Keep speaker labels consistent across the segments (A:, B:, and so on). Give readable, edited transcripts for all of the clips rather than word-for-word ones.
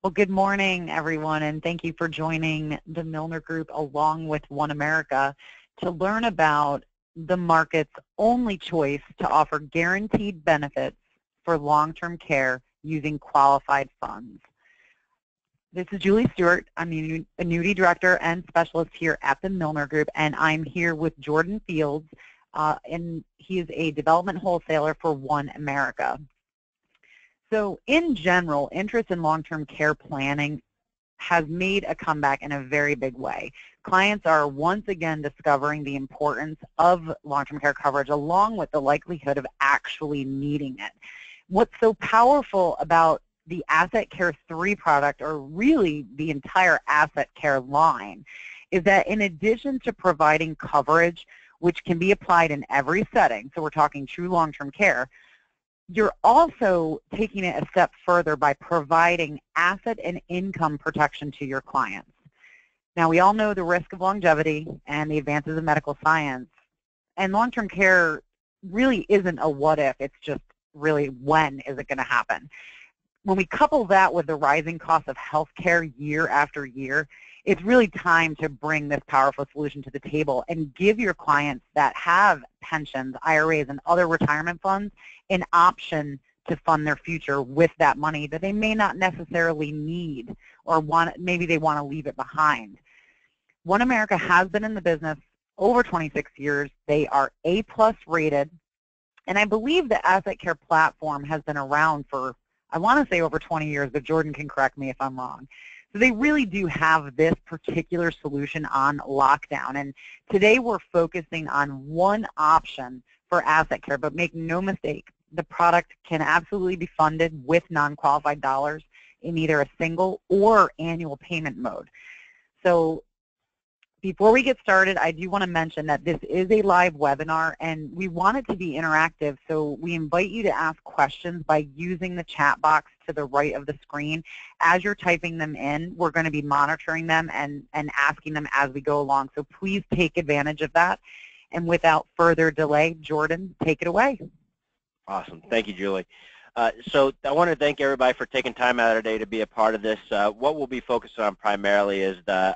A: Well, good morning, everyone, and thank you for joining the Milner Group along with One America to learn about the market's only choice to offer guaranteed benefits for long-term care using qualified funds. This is Julie Stewart. I'm the Annuity Director and Specialist here at the Milner Group, and I'm here with Jordan Fields, and he is a development wholesaler for One America. So in general, interest in long-term care planning has made a comeback in a very big way. Clients are once again discovering the importance of long-term care coverage along with the likelihood of actually needing it. What's so powerful about the Asset Care 3 product, or really the entire Asset Care line, is that in addition to providing coverage, which can be applied in every setting, so we're talking true long-term care, you're also taking it a step further by providing asset and income protection to your clients. Now, we all know the risk of longevity and the advances in medical science, and long-term care really isn't a what if, it's just really when is it going to happen. When we couple that with the rising cost of health care year after year, it's really time to bring this powerful solution to the table and give your clients that have pensions, IRAs, and other retirement funds an option to fund their future with that money that they may not necessarily need or maybe they want to leave it behind. One America has been in the business over 26 years. They are A+ rated, and I believe the Asset Care platform has been around for, I want to say over 20 years, but Jordan can correct me if I'm wrong. So they really do have this particular solution on lockdown. And today we're focusing on one option for Asset Care, but make no mistake, the product can absolutely be funded with non-qualified dollars in either a single or annual payment mode. So before we get started, I do want to mention that this is a live webinar, and we want it to be interactive, so we invite you to ask questions by using the chat box to the right of the screen. As you're typing them in, we're going to be monitoring them and asking them as we go along, so please take advantage of that. And without further delay, Jordan, take it away.
B: Awesome. Thank you, Julie. So I want to thank everybody for taking time out of their day to be a part of this. What we'll be focused on primarily is the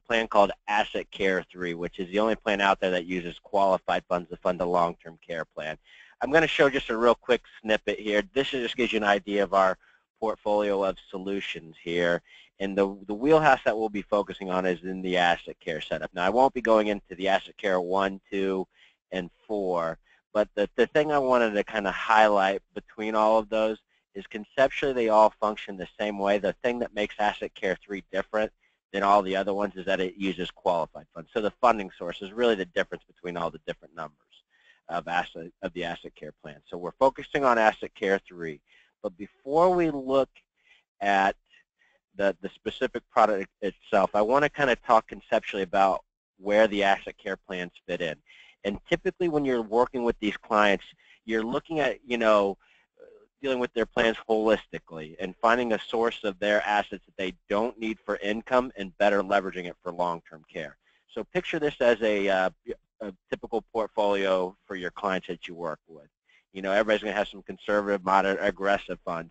B: plan called Asset Care 3, which is the only plan out there that uses qualified funds to fund a long-term care plan. I'm going to show just a real quick snippet here. This just gives you an idea of our portfolio of solutions here. And the wheelhouse that we'll be focusing on is in the Asset Care setup. Now, I won't be going into the Asset Care 1, 2, and 4. But the thing I wanted to kind of highlight between all of those is conceptually they all function the same way. The thing that makes Asset Care 3 different than all the other ones is that it uses qualified funds. So the funding source is really the difference between all the different numbers of the Asset Care plan. So we're focusing on Asset Care 3. But before we look at the specific product itself, I want to kind of talk conceptually about where the Asset Care plans fit in. And typically when you're working with these clients, you're looking at, dealing with their plans holistically and finding a source of their assets that they don't need for income and better leveraging it for long-term care. So picture this as a typical portfolio for your clients that you work with. Everybody's going to have some conservative, moderate, aggressive funds.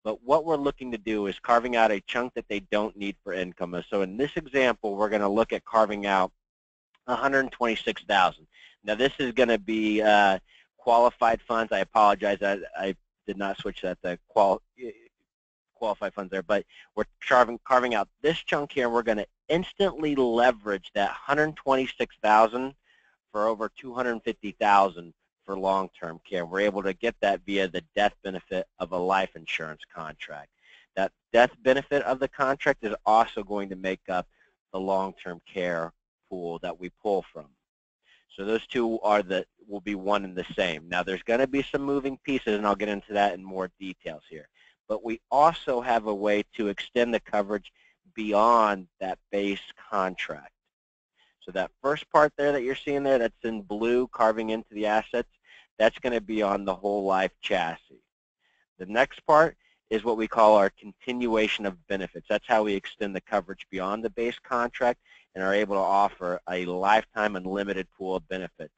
B: But what we're looking to do is carving out a chunk that they don't need for income. So in this example, we're going to look at carving out $126,000. Now this is going to be qualified funds. I apologize, I did not switch that to qualified funds there, but we're carving out this chunk here, and we're going to instantly leverage that $126,000 for over $250,000 for long-term care. We're able to get that via the death benefit of a life insurance contract. That death benefit of the contract is also going to make up the long-term care pool that we pull from. So those two will be one and the same. Now there's going to be some moving pieces, and I'll get into that in more details here. But we also have a way to extend the coverage beyond that base contract. So that first part there that you're seeing there, that's in blue carving into the assets, that's going to be on the whole life chassis. The next part is what we call our continuation of benefits. That's how we extend the coverage beyond the base contract and are able to offer a lifetime unlimited pool of benefits.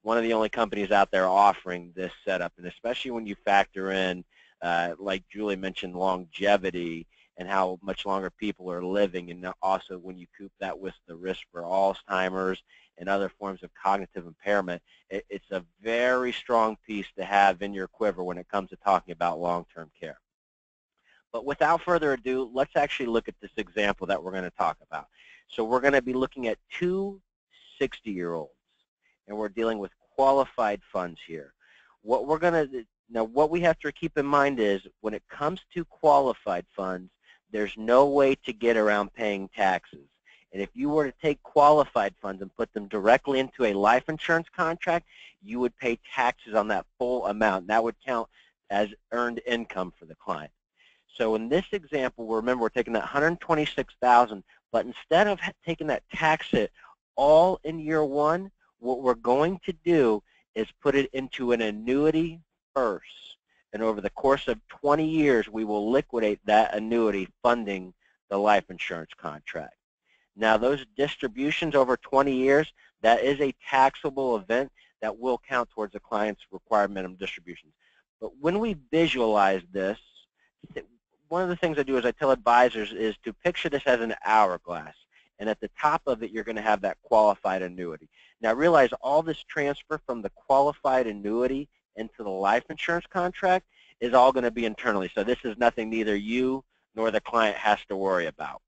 B: One of the only companies out there offering this setup, and especially when you factor in like Julie mentioned, longevity and how much longer people are living, and also when you couple that with the risk for Alzheimer's and other forms of cognitive impairment, it's a very strong piece to have in your quiver when it comes to talking about long-term care. But without further ado, let's actually look at this example that we're going to talk about. So we're going to be looking at two 60-year-olds, and we're dealing with qualified funds here. What we're going to now, what we have to keep in mind is when it comes to qualified funds, there's no way to get around paying taxes. And if you were to take qualified funds and put them directly into a life insurance contract, you would pay taxes on that full amount. That would count as earned income for the client. So in this example, remember, we're taking that $126,000, but instead of taking that tax hit all in year one, what we're going to do is put it into an annuity first. And over the course of 20 years, we will liquidate that annuity funding the life insurance contract. Now, those distributions over 20 years, that is a taxable event that will count towards the client's required minimum distributions. But when we visualize this, one of the things I do is I tell advisors is to picture this as an hourglass. And at the top of it, you're going to have that qualified annuity. Now, realize all this transfer from the qualified annuity into the life insurance contract is all going to be internally. So this is nothing neither you nor the client has to worry about.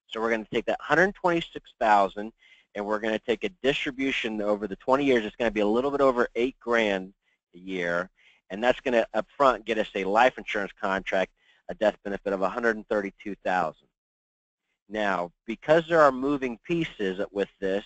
B: So we're going to take that $126,000 and we're going to take a distribution over the 20 years. It's going to be a little bit over $8,000 a year, and that's going to up front get us a life insurance contract, a death benefit of $132,000. Now, because there are moving pieces with this,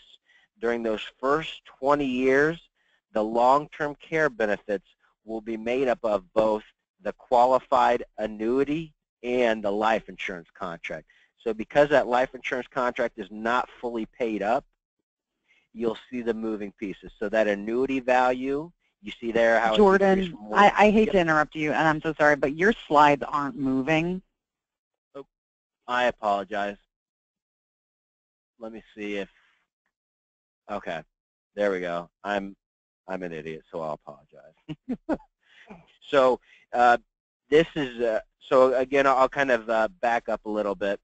B: during those first 20 years, the long-term care benefits will be made up of both the qualified annuity and the life insurance contract. So because that life insurance contract is not fully paid up, you'll see the moving pieces. So that annuity value, you see there how
A: Jordan,
B: it's more.
A: I hate to interrupt you, and I'm so sorry, but your slides aren't moving.
B: Oh, I apologize. Let me see if, okay, there we go. I'm an idiot, so I'll apologize. So this is, so again, I'll kind of back up a little bit.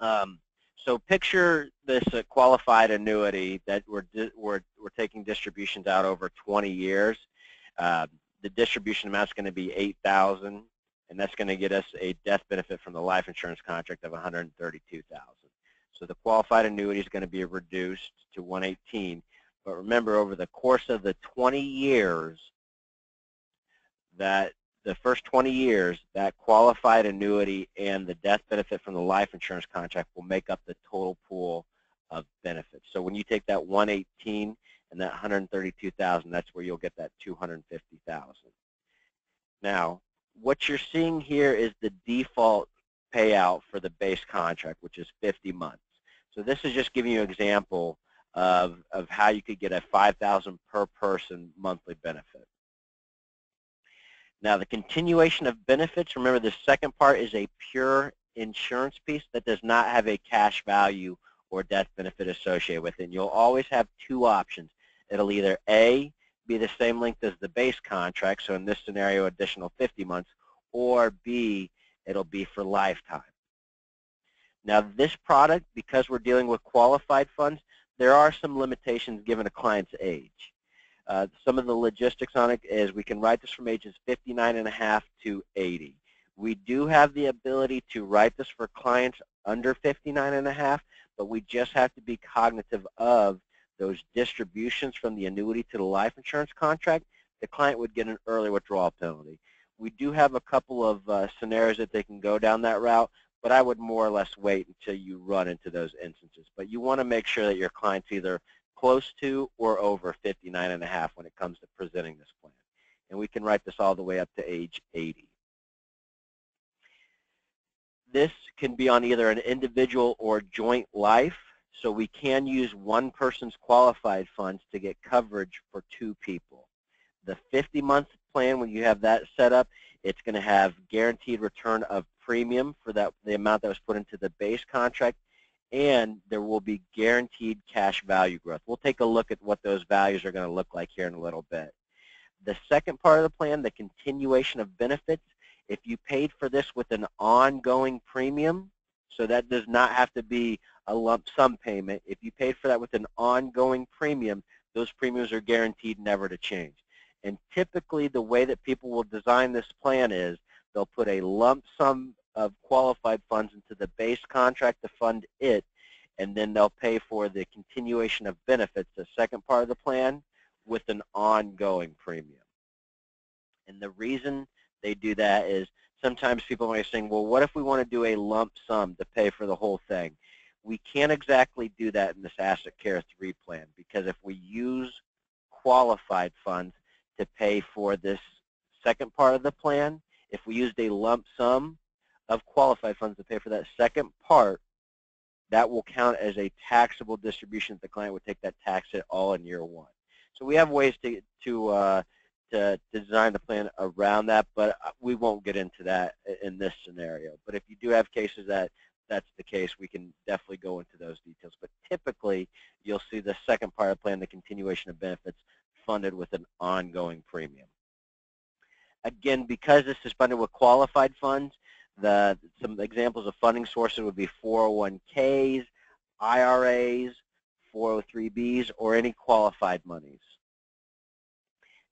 B: So picture this qualified annuity that we're taking distributions out over 20 years. The distribution amount is going to be $8,000, and that's going to get us a death benefit from the life insurance contract of $132,000. So the qualified annuity is going to be reduced to $118,000. But remember, over the course of the 20 years, that the first 20 years, that qualified annuity and the death benefit from the life insurance contract will make up the total pool of benefits. So when you take that $118,000 and that $132,000, that's where you'll get that $250,000. Now, what you're seeing here is the default payout for the base contract, which is 50 months. So this is just giving you an example of how you could get a $5,000 per person monthly benefit. Now, the continuation of benefits, remember the second part is a pure insurance piece that does not have a cash value or death benefit associated with it. And you'll always have two options. It'll either A, be the same length as the base contract, so in this scenario, additional 50 months, or B, it'll be for lifetime. Now, this product, because we're dealing with qualified funds, there are some limitations given a client's age. Some of the logistics on it is we can write this from ages 59.5 to 80. We do have the ability to write this for clients under 59.5, but we just have to be cognitive of those distributions from the annuity to the life insurance contract. The client would get an early withdrawal penalty. We do have a couple of scenarios that they can go down that route, but I would more or less wait until you run into those instances. But you want to make sure that your client's either close to or over 59.5 when it comes to presenting this plan. And we can write this all the way up to age 80. This can be on either an individual or joint life, so we can use one person's qualified funds to get coverage for two people. The 50-month plan, when you have that set up, it's going to have guaranteed return of premium for the amount that was put into the base contract, and there will be guaranteed cash value growth. We'll take a look at what those values are going to look like here in a little bit. The second part of the plan, the continuation of benefits, If you paid for this with an ongoing premium, so that does not have to be a lump sum payment. If you paid for that with an ongoing premium, those premiums are guaranteed never to change. And typically the way that people will design this plan is they'll put a lump sum of qualified funds into the base contract to fund it, and then they'll pay for the continuation of benefits, the second part of the plan, with an ongoing premium. And the reason they do that is sometimes people might be saying, well, what if we want to do a lump sum to pay for the whole thing? We can't exactly do that in this Asset Care 3 plan, because if we use qualified funds to pay for this second part of the plan, if we used a lump sum of qualified funds to pay for that second part, that will count as a taxable distribution. The client would take that tax hit all in year one. So we have ways to design the plan around that, but we won't get into that in this scenario. But if you do have cases that that's the case, we can definitely go into those details. But typically, you'll see the second part of the plan, the continuation of benefits, funded with an ongoing premium. Again, because this is funded with qualified funds, some examples of funding sources would be 401ks, IRAs, 403bs, or any qualified monies.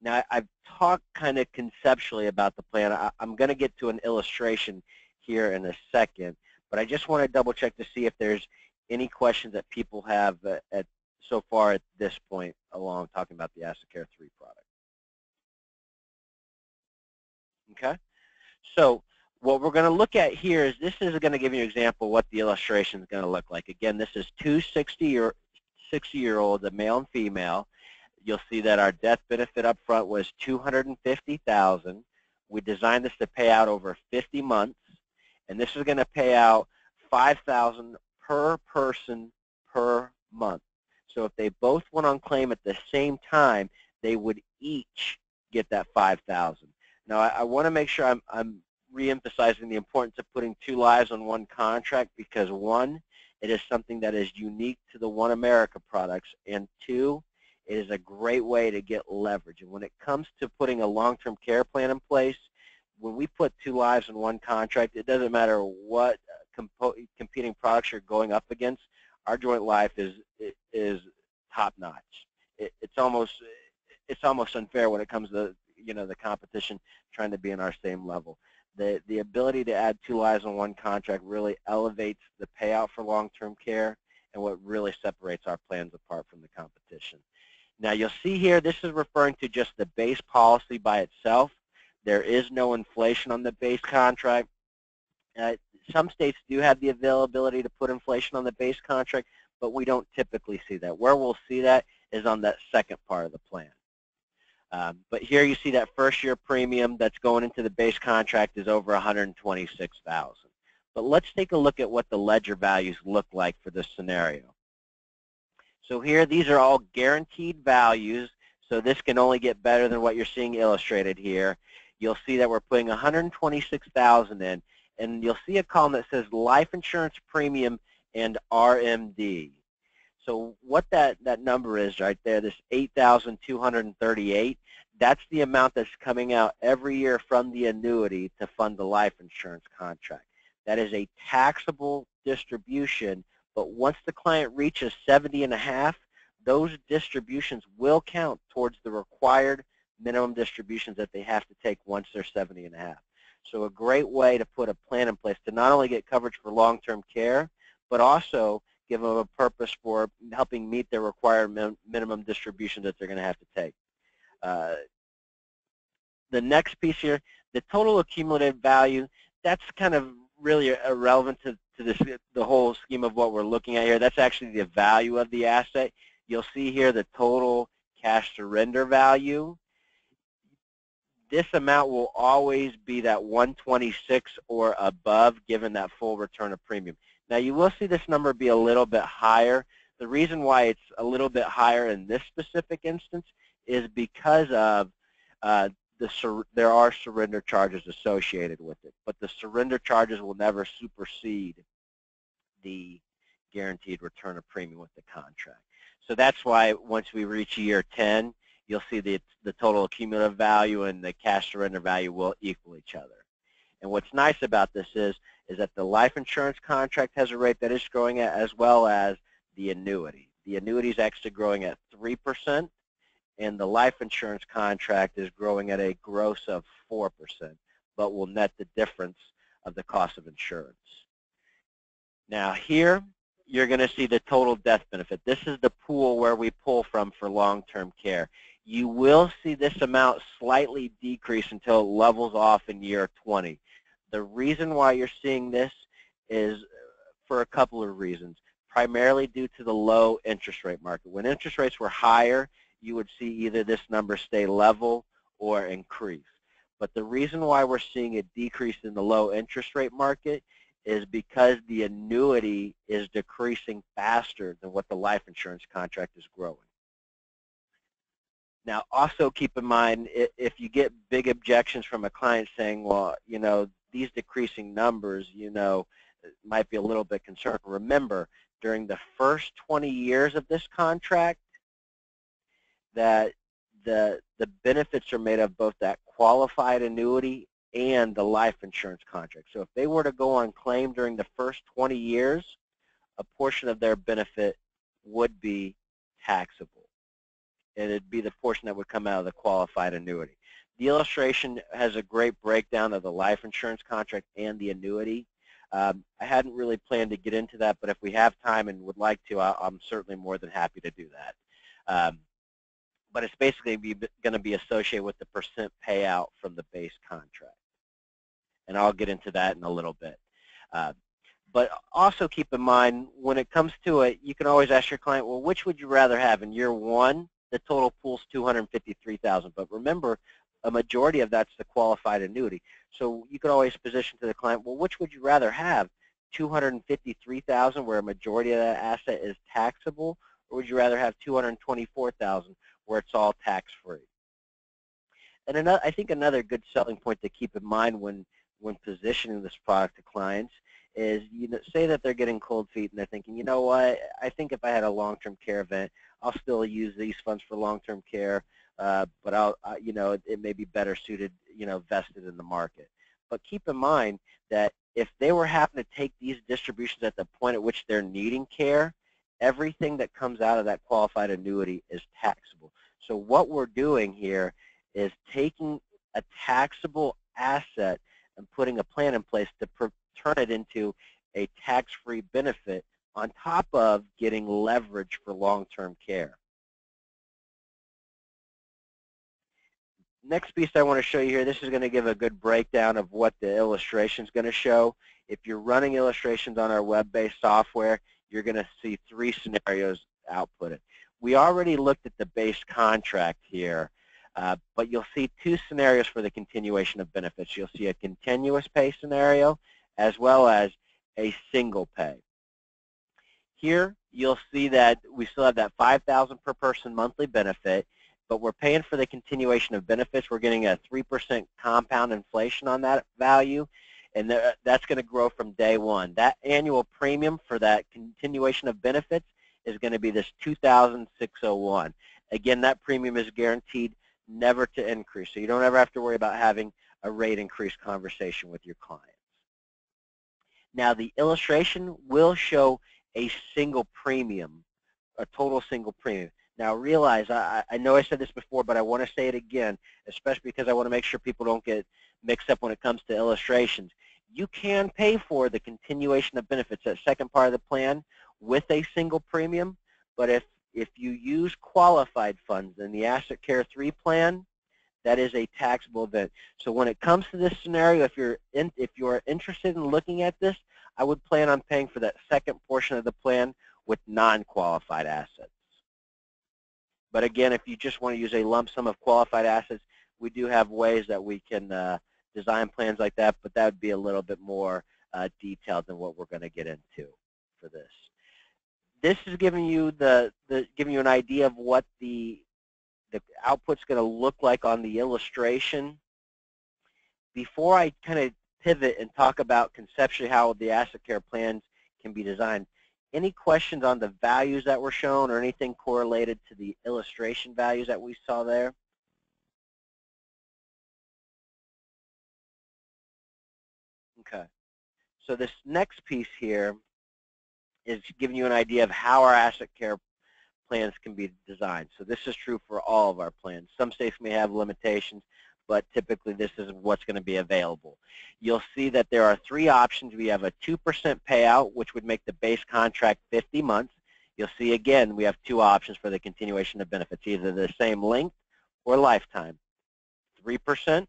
B: Now, I've talked kind of conceptually about the plan. I'm going to get to an illustration here in a second, but I just want to double check to see if there's any questions that people have so far at this point along talking about the Asset Care 3 product. Okay, so what we're going to look at here is this is going to give you an example of what the illustration is going to look like. Again, this is two 60-year-olds, a male and female. You'll see that our death benefit up front was $250,000. We designed this to pay out over 50 months, and this is going to pay out $5,000 per person per month. So if they both went on claim at the same time, they would each get that $5,000. Now, I want to make sure I'm re-emphasizing the importance of putting two lives on one contract, because one, it is something that is unique to the One America products, and two, it is a great way to get leverage. And when it comes to putting a long-term care plan in place, when we put two lives in one contract, it doesn't matter what competing products you're going up against, our joint life is top-notch. It's almost unfair when it comes to the competition trying to be in our same level. The ability to add two lives on one contract really elevates the payout for long-term care, and what really separates our plans apart from the competition. Now, you'll see here, this is referring to just the base policy by itself. There is no inflation on the base contract. Some states do have the availability to put inflation on the base contract, but we don't typically see that. Where we'll see that is on that second part of the plan. But here you see that first year premium that's going into the base contract is over $126,000. But let's take a look at what the ledger values look like for this scenario. So here, these are all guaranteed values, so this can only get better than what you're seeing illustrated here. You'll see that we're putting $126,000 in, and you'll see a column that says life insurance premium and RMD. So what that number is right there, this $8,238, that's the amount that's coming out every year from the annuity to fund the life insurance contract. That is a taxable distribution, but once the client reaches 70 and a half, those distributions will count towards the required minimum distributions that they have to take once they're 70 and a half. So a great way to put a plan in place to not only get coverage for long-term care, but also give them a purpose for helping meet their required minimum distribution that they're going to have to take. The next piece here, the total accumulative value, that's kind of really irrelevant to the whole scheme of what we're looking at here. That's actually the value of the asset. You'll see here the total cash surrender value. This amount will always be that 126 or above, given that full return of premium. Now, you will see this number be a little bit higher. The reason why it's a little bit higher in this specific instance is because of there are surrender charges associated with it, but the surrender charges will never supersede the guaranteed return of premium with the contract. So that's why once we reach year 10, you'll see the total accumulative value and the cash surrender value will equal each other. And what's nice about this is that the life insurance contract has a rate that is growing at, as well as the annuity. The annuity is actually growing at 3%, and the life insurance contract is growing at a gross of 4%, but will net the difference of the cost of insurance. Now here, you're going to see the total death benefit. This is the pool where we pull from for long-term care. You will see this amount slightly decrease until it levels off in year 20. The reason why you're seeing this is for a couple of reasons, primarily due to the low interest rate market. When interest rates were higher, you would see either this number stay level or increase. But the reason why we're seeing a decrease in the low interest rate market is because the annuity is decreasing faster than what the life insurance contract is growing. Now, also keep in mind, if you get big objections from a client saying, well, you know, these decreasing numbers, you know, might be a little bit concerned. Remember, during the first 20 years of this contract, that the benefits are made of both that qualified annuity and the life insurance contract. So if they were to go on claim during the first 20 years, a portion of their benefit would be taxable. And it'd be the portion that would come out of the qualified annuity. The illustration has a great breakdown of the life insurance contract and the annuity. I hadn't really planned to get into that, but if we have time and would like to, I'm certainly more than happy to do that. But it's basically going to be associated with the percent payout from the base contract. And I'll get into that in a little bit. But also keep in mind, when it comes to it, you can always ask your client, well, which would you rather have? In year one, the total pool's $253,000. But remember, a majority of that's the qualified annuity. So you can always position to the client, well, which would you rather have? $253,000, where a majority of that asset is taxable, or would you rather have $224,000, where it's all tax-free? And I think another good selling point to keep in mind when positioning this product to clients is, you know, say that they're getting cold feet and they're thinking, you know what, I think if I had a long-term care event, I'll still use these funds for long-term care, but you know, it may be better suited, you know, vested in the market. But keep in mind that if they were having to take these distributions at the point at which they're needing care, everything that comes out of that qualified annuity is taxable. So what we're doing here is taking a taxable asset and putting a plan in place to turn it into a tax-free benefit on top of getting leverage for long-term care. Next piece I want to show you here, this is going to give a good breakdown of what the illustration is going to show. If you're running illustrations on our web-based software, you're going to see 3 scenarios outputted. We already looked at the base contract here, but you'll see 2 scenarios for the continuation of benefits. You'll see a continuous pay scenario as well as a single pay. Here you'll see that we still have that $5,000 per person monthly benefit, but we're paying for the continuation of benefits. We're getting a 3% compound inflation on that value, and that's going to grow from day one. That annual premium for that continuation of benefits is going to be this $2,601. Again, that premium is guaranteed never to increase, so you don't ever have to worry about having a rate increase conversation with your clients. Now, the illustration will show a single premium, a total single premium. Now, realize, I know I said this before, but I want to say it again, especially because I want to make sure people don't get mixed up when it comes to illustrations. You can pay for the continuation of benefits, that second part of the plan, with a single premium, but if you use qualified funds in the Asset Care 3 plan, that is a taxable event. So when it comes to this scenario, if you're interested in looking at this, I would plan on paying for that second portion of the plan with non-qualified assets. But again, if you just want to use a lump sum of qualified assets, we do have ways that we can design plans like that, but that would be a little bit more detailed than what we're going to get into for this. This is giving you an idea of what the output's going to look like on the illustration. Before I kind of pivot and talk about conceptually how the asset care plans can be designed, any questions on the values that were shown or anything correlated to the illustration values that we saw there? Okay. So this next piece here is giving you an idea of how our asset care plans can be designed. So this is true for all of our plans. Some states may have limitations, but typically this is what's going to be available. You'll see that there are 3 options. We have a 2% payout, which would make the base contract 50 months. You'll see again we have 2 options for the continuation of benefits, either the same length or lifetime. 3%,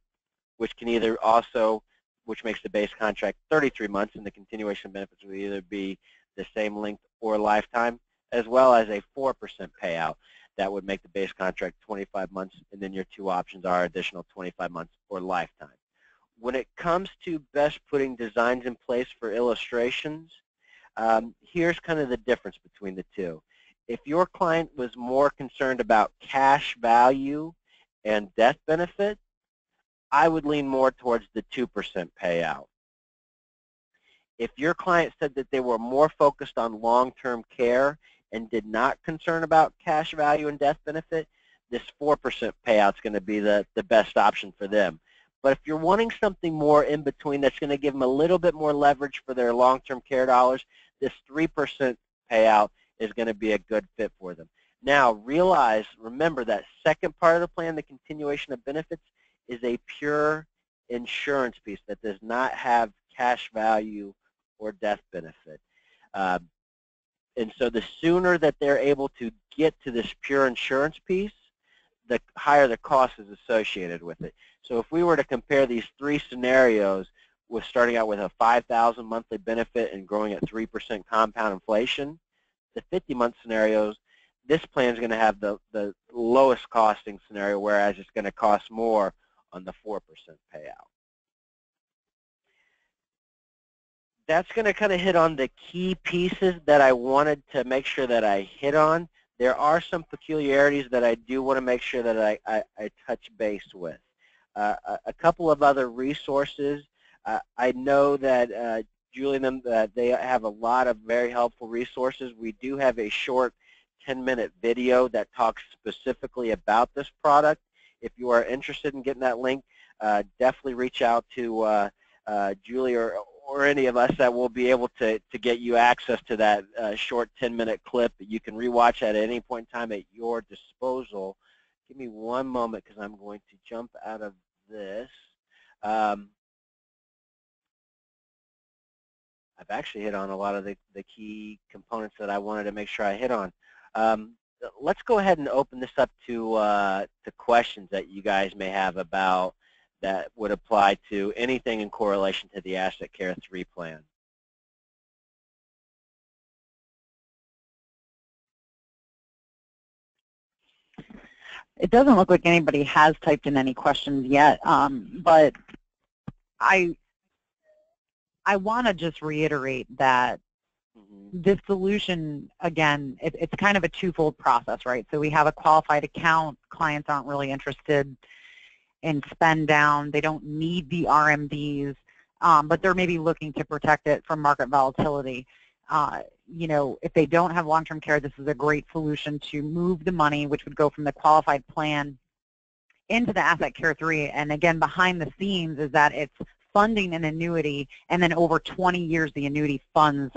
B: which can either also, which makes the base contract 33 months, and the continuation of benefits will either be the same length or lifetime, as well as a 4% payout. That would make the base contract 25 months, and then your 2 options are additional 25 months or lifetime. When it comes to best putting designs in place for illustrations, here's kind of the difference between the 2. If your client was more concerned about cash value and death benefit, I would lean more towards the 2% payout. If your client said that they were more focused on long-term care and did not concern about cash value and death benefit, this 4% payout is going to be the best option for them. But if you're wanting something more in between that's going to give them a little bit more leverage for their long-term care dollars, this 3% payout is going to be a good fit for them. Now, remember that second part of the plan, the continuation of benefits, is a pure insurance piece that does not have cash value or death benefit. And so the sooner that they're able to get to this pure insurance piece, the higher the cost is associated with it. So if we were to compare these 3 scenarios, with starting out with a $5,000 monthly benefit and growing at 3% compound inflation, the 50-month scenarios, this plan is going to have the lowest costing scenario, whereas it's going to cost more on the 4% payout. That's going to kind of hit on the key pieces that I wanted to make sure that I hit on. There are some peculiarities that I do want to make sure that I touch base with. A couple of other resources. I know that Julie and them, that they have a lot of very helpful resources. We do have a short 10-minute video that talks specifically about this product. If you are interested in getting that link, definitely reach out to Julie or any of us that will be able to get you access to that short 10-minute clip that you can rewatch at any point in time at your disposal. Give me one moment because I'm going to jump out of this. I've actually hit on a lot of the key components that I wanted to make sure I hit on. Let's go ahead and open this up to questions that you guys may have about that would apply to anything in correlation to the Asset Care 3 plan.
A: It doesn't look like anybody has typed in any questions yet, but I want to just reiterate that this solution, again, it's kind of a twofold process, right? So we have a qualified account. Clients aren't really interested in spend down. They don't need the RMDs, but they're maybe looking to protect it from market volatility. You know, if they don't have long-term care, this is a great solution to move the money, which would go from the qualified plan into the Asset Care 3. And again, behind the scenes is that it's funding an annuity, and then over 20 years the annuity funds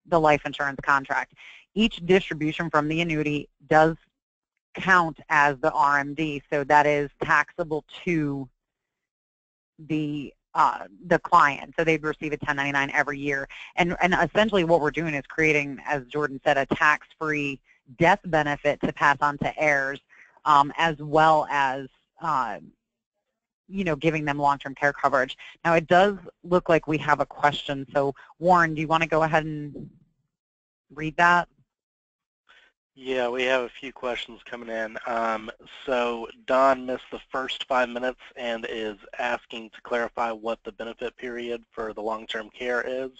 A: the life insurance contract. Each distribution from the annuity does count as the RMD, so that is taxable to the client. So they'd receive a 1099 every year. And essentially what we're doing is creating, as Jordan said, a tax-free death benefit to pass on to heirs, as well as you know, giving them long-term care coverage. Now, it does look like we have a question. So, Warren, do you want to go ahead and read that?
C: Yeah, we have a few questions coming in. So Don missed the first 5 minutes and is asking to clarify what the benefit period for the long-term care is.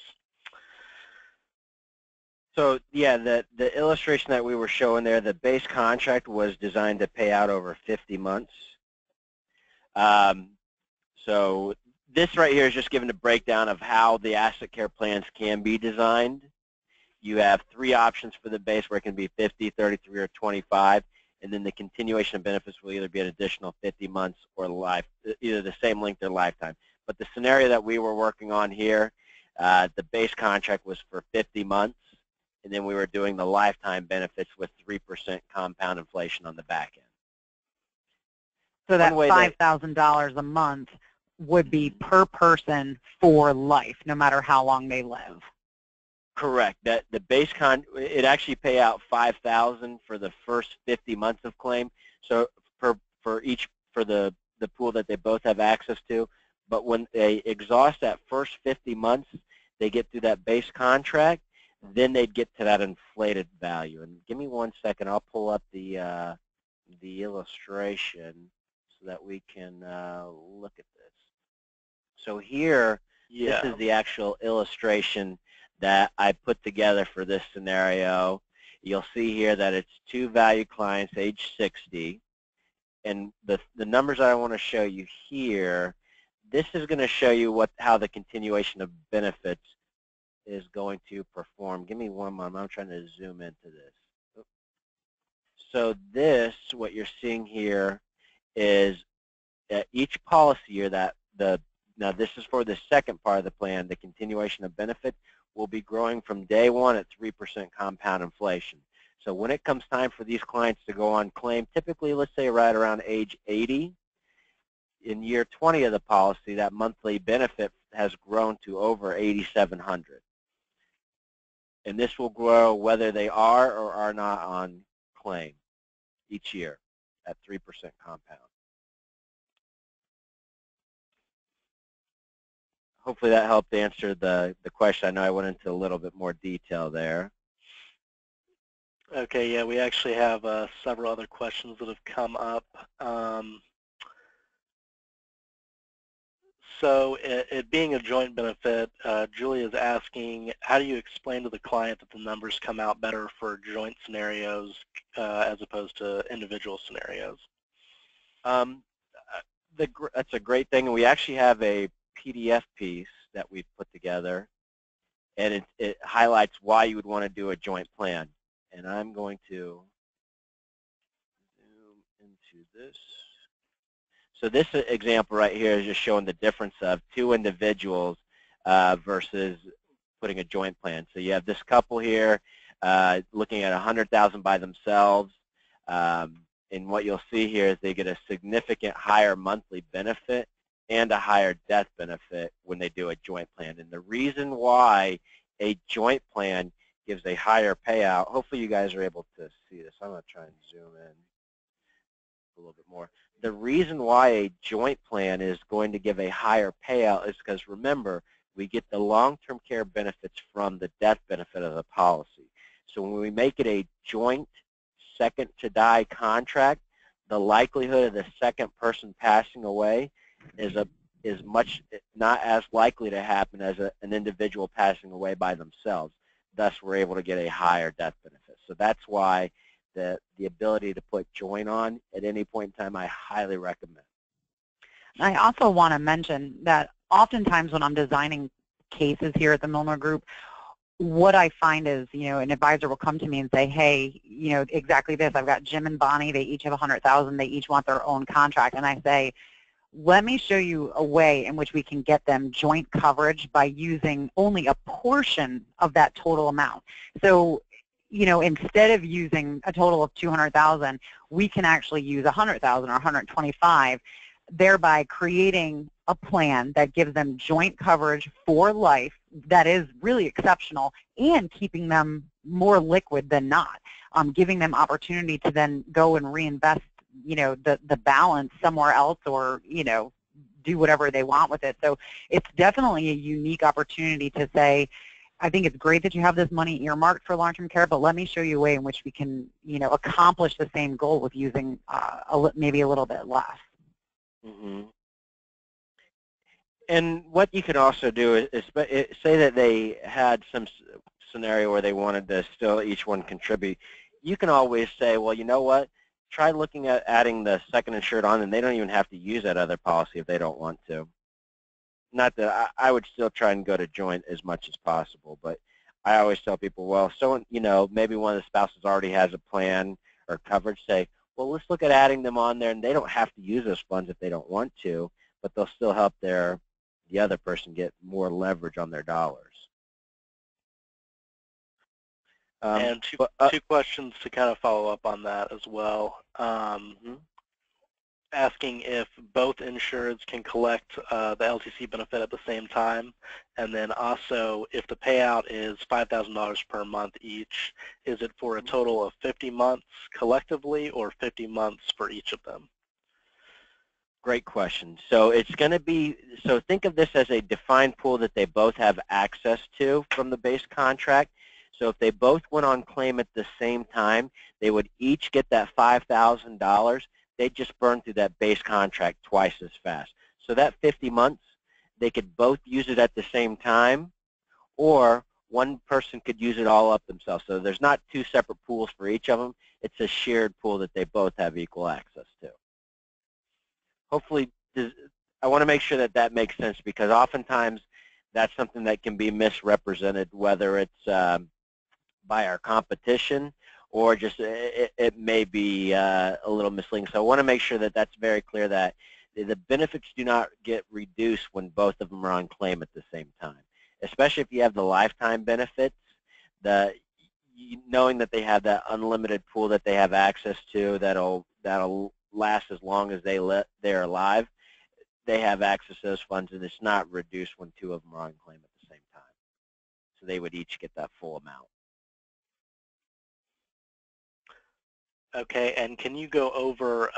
B: So yeah, the illustration that we were showing there, the base contract was designed to pay out over 50 months. So this right here is just giving a breakdown of how the asset care plans can be designed. You have 3 options for the base, where it can be 50, 33, or 25, and then the continuation of benefits will either be an additional 50 months or either the same length or lifetime. But the scenario that we were working on here, the base contract was for 50 months, and then we were doing the lifetime benefits with 3% compound inflation on the back end.
A: So that $5,000 a month would be per person for life, no matter how long they live.
B: Correct. That the base it actually pay out $5,000 for the first 50 months of claim. So for the pool that they both have access to. But when they exhaust that first 50 months, they get through that base contract, then they'd get to that inflated value. And give me 1 second, I'll pull up the illustration so that we can look at this. So here, This is the actual illustration that I put together for this scenario. You'll see here that it's 2 valued clients, age 60. And the numbers that I want to show you here, this is going to show you how the continuation of benefits is going to perform. Give me 1 moment. I'm trying to zoom into this. So this, what you're seeing here, is each policy year now this is for the second part of the plan, the continuation of benefit will be growing from day one at 3% compound inflation. So when it comes time for these clients to go on claim, typically let's say right around age 80, in year 20 of the policy, that monthly benefit has grown to over $8,700. And this will grow whether they are or are not on claim each year at 3% compound. Hopefully that helped answer the question. I know I went into a little bit more detail there.
C: Okay, yeah, we actually have several other questions that have come up. So it being a joint benefit, Julie is asking, how do you explain to the client that the numbers come out better for joint scenarios as opposed to individual scenarios?
B: That's a great thing, and we actually have a PDF piece that we've put together, and it highlights why you would want to do a joint plan. And I'm going to zoom into this. So this example right here is just showing the difference of 2 individuals versus putting a joint plan. So you have this couple here looking at $100,000 by themselves, and what you'll see here is they get a significant higher monthly benefit and a higher death benefit when they do a joint plan. And the reason why a joint plan gives a higher payout, hopefully you guys are able to see this. I'm going to try and zoom in a little bit more. The reason why a joint plan is going to give a higher payout is because, remember, we get the long-term care benefits from the death benefit of the policy. So when we make it a joint second-to-die contract, the likelihood of the second person passing away is not as likely to happen as an individual passing away by themselves. Thus, we're able to get a higher death benefit. So that's why the ability to put joint on at any point in time, I highly recommend.
A: I also want to mention that oftentimes when I'm designing cases here at the Milner Group, what I find is, an advisor will come to me and say, hey, exactly this. I've got Jim and Bonnie. They each have $100,000. They each want their own contract. And I say, let me show you a way in which we can get them joint coverage by using only a portion of that total amount. So, instead of using a total of $200,000, we can actually use $100,000 or $125,000, thereby creating a plan that gives them joint coverage for life that is really exceptional and keeping them more liquid than not, giving them opportunity to then go and reinvest the balance somewhere else or, do whatever they want with it. So it's definitely a unique opportunity to say, I think it's great that you have this money earmarked for long-term care, but let me show you a way in which we can, accomplish the same goal with using maybe a little bit less.
B: Mm-hmm. And what you can also do is say that they had some scenario where they wanted to still each one contribute. You can always say, well, you know what? Try looking at adding the second insured on, and they don't even have to use that other policy if they don't want to. Not that I would still try and go to joint as much as possible, but I always tell people, well, so maybe one of the spouses already has a plan or coverage. Say, well, let's look at adding them on there, and they don't have to use those funds if they don't want to, but they'll still help their the other person get more leverage on their dollars.
C: And two questions to kind of follow up on that as well. Asking if both insureds can collect the LTC benefit at the same time, and then also if the payout is $5,000 per month each, is it for a total of 50 months collectively or 50 months for each of them?
B: Great question. So it's going to be, so think of this as a defined pool that they both have access to from the base contract. So if they both went on claim at the same time, they would each get that $5,000. They'd just burn through that base contract twice as fast. So that 50 months, they could both use it at the same time, or one person could use it all up themselves. So there's not two separate pools for each of them. It's a shared pool that they both have equal access to. Hopefully, I want to make sure that that makes sense, because oftentimes that's something that can be misrepresented, whether it's by our competition or just it may be a little misleading. So I want to make sure that that's very clear, that the benefits do not get reduced when both of them are on claim at the same time, especially if you have the lifetime benefits. Knowing that they have that unlimited pool that they have access to that'll last as long as they're alive, they have access to those funds, and it's not reduced when two of them are on claim at the same time. So they would each get that full amount.
C: Okay, and can you go over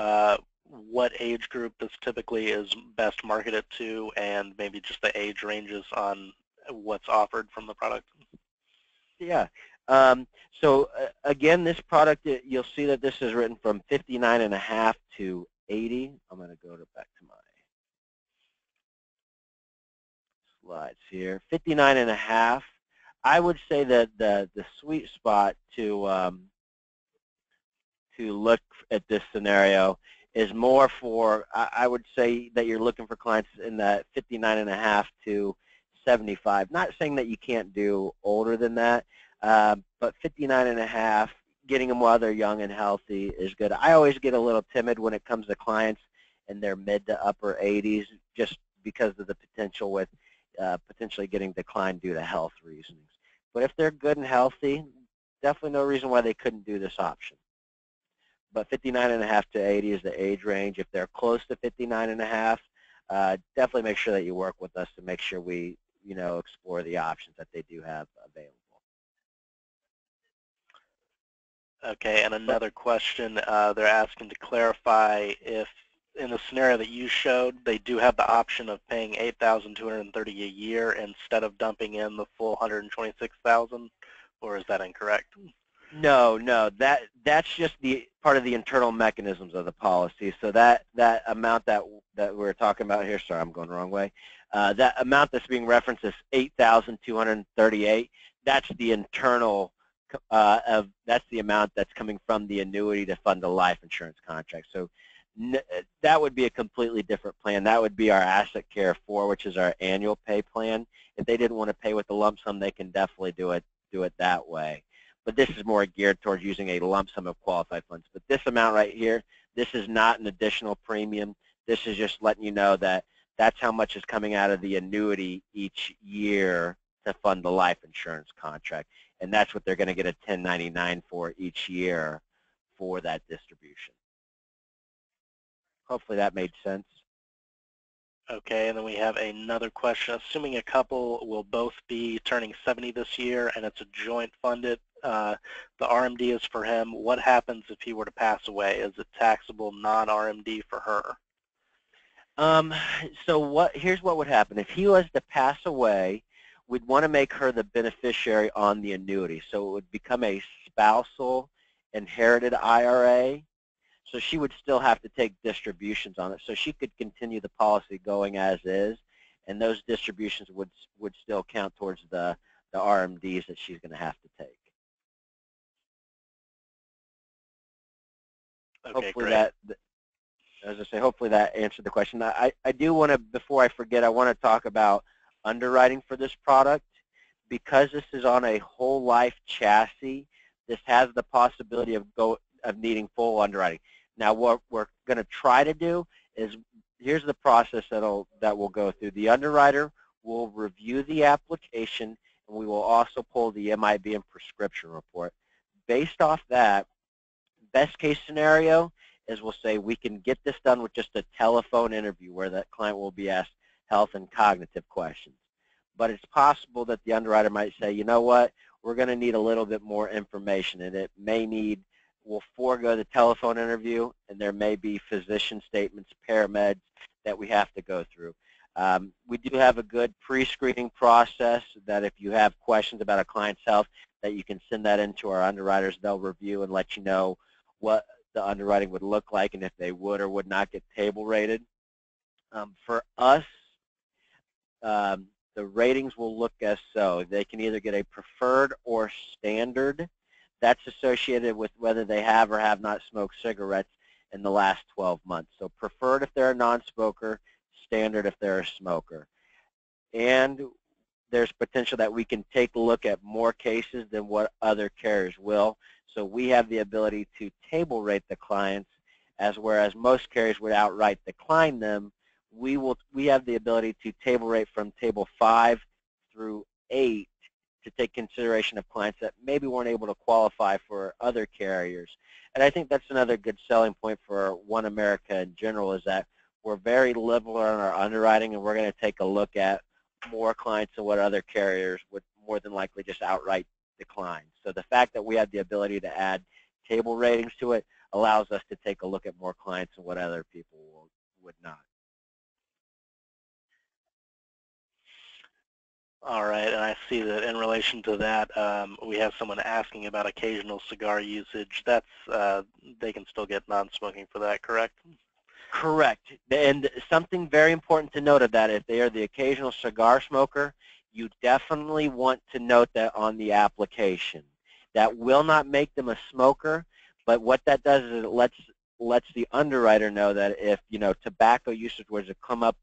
C: what age group this typically is best marketed to, and maybe just the age ranges on what's offered from the product?
B: Yeah. So again, this product, you'll see that this is written from 59.5 to 80. I'm going to go back to my slides here. 59.5. I would say that the sweet spot to look at this scenario is more for, I would say that you're looking for clients in that 59.5 to 75. Not saying that you can't do older than that, but 59.5, getting them while they're young and healthy is good. I always get a little timid when it comes to clients in their mid to upper 80s, just because of the potential with potentially getting declined due to health reasons. But if they're good and healthy, definitely no reason why they couldn't do this option. But 59.5 to 80 is the age range. If they're close to 59.5, definitely make sure that you work with us to make sure we, explore the options that they do have available.
C: Okay, and another question, they're asking to clarify if in the scenario that you showed, they do have the option of paying $8,230 a year instead of dumping in the full $126,000, or is that incorrect?
B: No, that's just the part of the internal mechanisms of the policy. So that amount that we're talking about here, sorry, I'm going the wrong way. That amount that's being referenced is $8,238. That's the internal that's the amount that's coming from the annuity to fund the life insurance contract. So that would be a completely different plan. That would be our Asset Care 4, which is our annual pay plan. If they didn't want to pay with the lump sum, they can definitely do it that way. But this is more geared towards using a lump sum of qualified funds. But this amount right here, this is not an additional premium. This is just letting you know that that's how much is coming out of the annuity each year to fund the life insurance contract. And that's what they're going to get a 1099 for each year for that distribution. Hopefully that made sense.
C: Okay, and then we have another question. Assuming a couple will both be turning 70 this year and it's a joint funded, the RMD is for him, what happens if he were to pass away? Is it taxable non-RMD for her?
B: So here's what would happen. If he was to pass away, we'd want to make her the beneficiary on the annuity. So it would become a spousal inherited IRA. So she would still have to take distributions on it. So she could continue the policy going as is, and those distributions would still count towards the RMDs that she's going to have to take.
C: Okay,
B: hopefully
C: great.
B: As I say, hopefully that answered the question. I do want to, before I forget, I want to talk about underwriting for this product. Because this is on a whole life chassis, this has the possibility of needing full underwriting. Now, what we're going to try to do is here's the process that we'll go through. The underwriter will review the application, and we will also pull the MIB and prescription report. Based off that, best case scenario is we'll say we can get this done with just a telephone interview where that client will be asked health and cognitive questions. But it's possible that the underwriter might say, you know what, we're going to need a little bit more information, and it may need, we'll forego the telephone interview, and there may be physician statements, parameds that we have to go through. We do have a good pre-screening process that if you have questions about a client's health, that you can send that into our underwriters. They'll review and let you know what the underwriting would look like and if they would or would not get table rated. For us, the ratings will look as so. They can either get a preferred or standard. That's associated with whether they have or have not smoked cigarettes in the last 12 months. So preferred if they're a non-smoker, standard if they're a smoker. And there's potential that we can take a look at more cases than what other carriers will. So we have the ability to table rate the clients, as whereas most carriers would outright decline them, we have the ability to table rate from table 5 through 8 to take consideration of clients that maybe weren't able to qualify for other carriers. And I think that's another good selling point for One America in general, is that we're very liberal on our underwriting, and we're going to take a look at more clients than what other carriers would more than likely just outright decline. So the fact that we have the ability to add table ratings to it allows us to take a look at more clients than what other people would not.
C: All right, and I see that in relation to that, we have someone asking about occasional cigar usage. That's they can still get non-smoking for that, correct?
B: Correct. And something very important to note of that, if they are the occasional cigar smoker, you definitely want to note that on the application. That will not make them a smoker, but what that does is it lets the underwriter know that if, you know, tobacco usage was to come up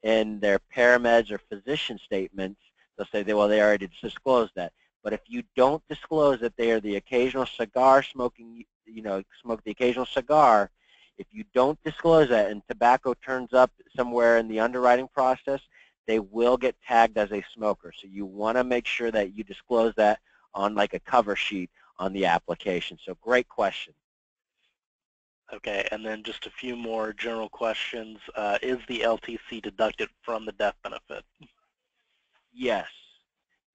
B: in their parameds or physician statements, they'll say, well, they already disclosed that. But if you don't disclose that they are the occasional cigar smoking, you know, smoke the occasional cigar, if you don't disclose that and tobacco turns up somewhere in the underwriting process, they will get tagged as a smoker. So you want to make sure that you disclose that on like a cover sheet on the application. So great question.
C: Okay, and then just a few more general questions. Is the LTC deducted from the death benefit?
B: Yes.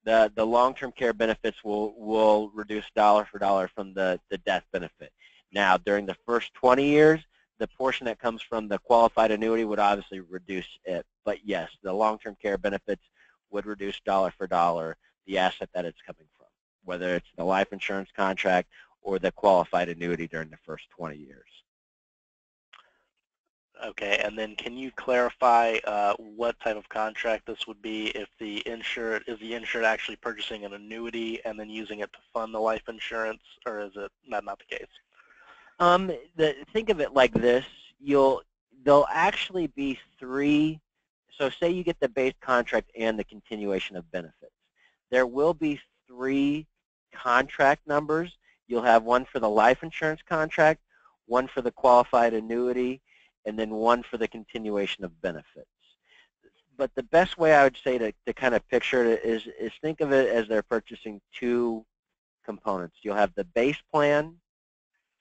B: The long-term care benefits will reduce dollar for dollar from the death benefit. Now, during the first 20 years, the portion that comes from the qualified annuity would obviously reduce it. But yes, the long-term care benefits would reduce dollar for dollar the asset that it's coming from, whether it's the life insurance contract or the qualified annuity during the first 20 years.
C: Okay, and then can you clarify what type of contract this would be if the insured actually purchasing an annuity and then using it to fund the life insurance, or is it not the case?
B: Think of it like this. There'll actually be 3. So say you get the base contract and the continuation of benefits. There will be 3 contract numbers. You'll have one for the life insurance contract, one for the qualified annuity, and then one for the continuation of benefits. But the best way I would say to kind of picture it is think of it as they're purchasing 2 components. You'll have the base plan,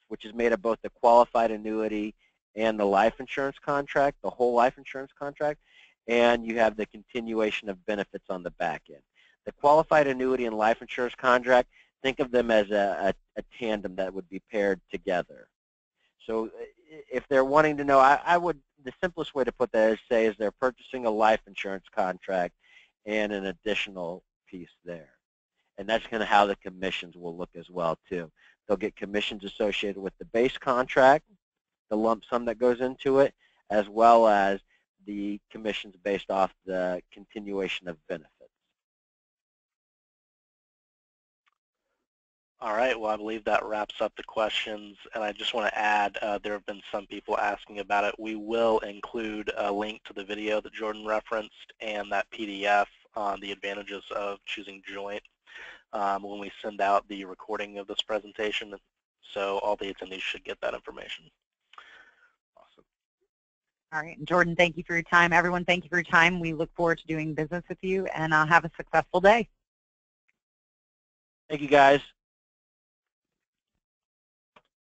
B: which is made of both the qualified annuity and the life insurance contract, the whole life insurance contract, and you have the continuation of benefits on the back end. The qualified annuity and life insurance contract, think of them as a tandem that would be paired together. So if they're wanting to know, the simplest way to put that is they're purchasing a life insurance contract and an additional piece there. And that's kind of how the commissions will look as well, too. They'll get commissions associated with the base contract, the lump sum that goes into it, as well as the commissions based off the continuation of benefits.
C: All right, well, I believe that wraps up the questions, and I just want to add, there have been some people asking about it. We will include a link to the video that Jordan referenced and that PDF on the advantages of choosing joint when we send out the recording of this presentation, so all the attendees should get that information.
B: Awesome.
A: All right. Jordan, thank you for your time. Everyone, thank you for your time. We look forward to doing business with you, and have a successful day.
B: Thank you, guys.